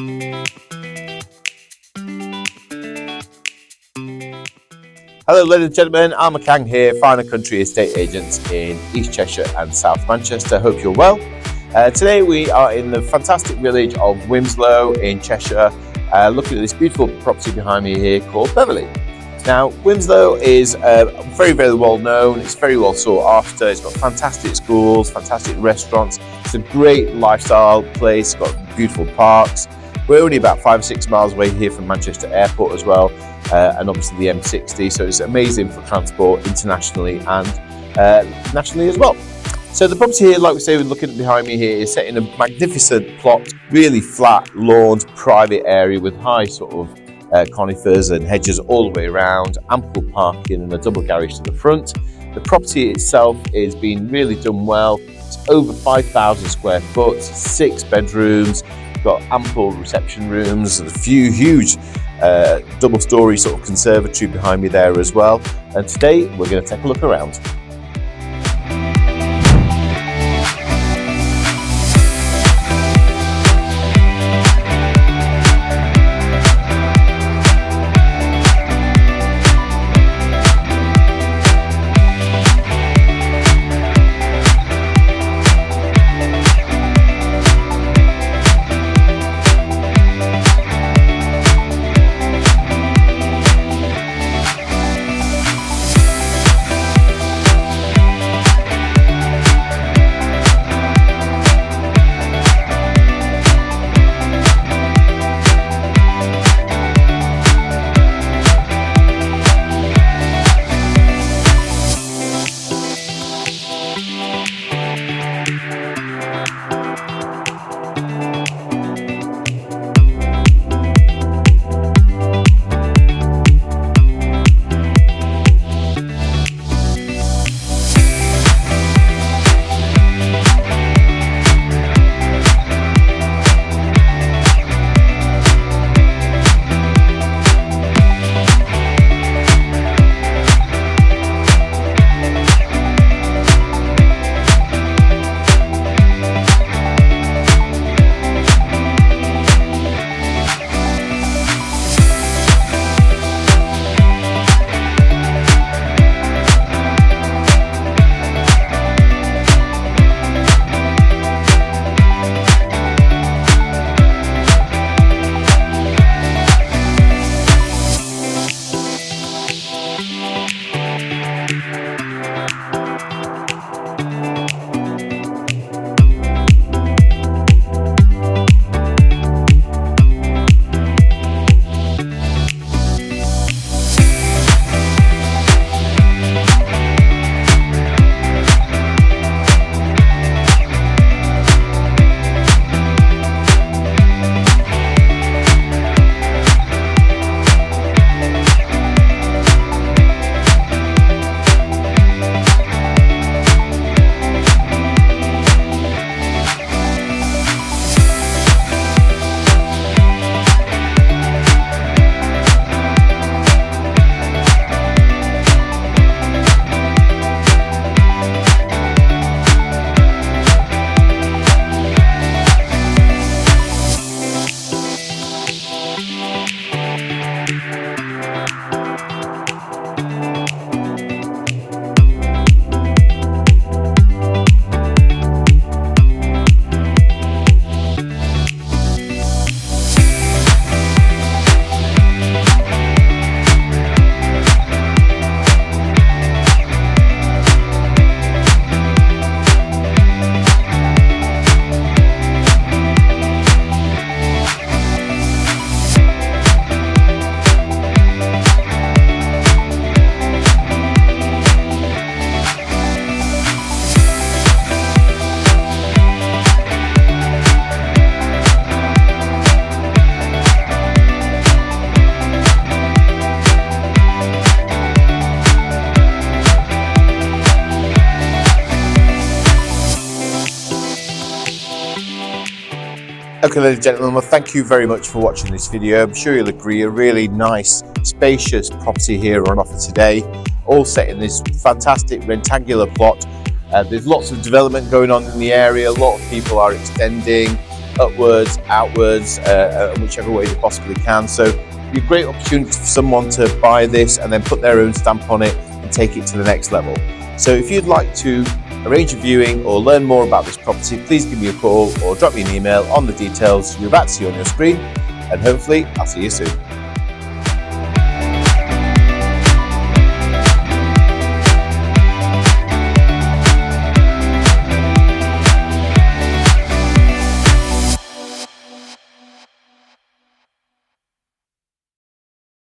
Hello ladies and gentlemen, I'm Kang here, Fine & Country Estate Agents in East Cheshire and South Manchester. Hope you're well. Today we are in the fantastic village of Wimslow in Cheshire, looking at this beautiful property behind me here called Beverley. Now, Wimslow is very, very well known. It's very well sought after. It's got fantastic schools, fantastic restaurants. It's a great lifestyle place. It's got beautiful parks. We're only about 5 or 6 miles away here from Manchester Airport as well, and obviously the M60. So it's amazing for transport internationally and nationally as well. So the property here, like we say, we're looking behind me here, is set in a magnificent plot, really flat, lawned, private area with high sort of conifers and hedges all the way around, ample parking and a double garage to the front. The property itself is being really done well. It's over 5,000 square foot, 6 bedrooms, got ample reception rooms, a few huge double-storey sort of conservatory behind me there as well. And today we're going to take a look around. Okay, ladies and gentlemen, well, thank you very much for watching this video. I'm sure you'll agree, a really nice, spacious property here on offer today, all set in this fantastic rectangular plot. There's lots of development going on in the area. A lot of people are extending, upwards, outwards, whichever way they possibly can. So it'd be a great opportunity for someone to buy this and then put their own stamp on it and take it to the next level. So if you'd like to arrange a viewing or learn more about this property, please give me a call or drop me an email on the details you're about to see on your screen, and hopefully I'll see you soon.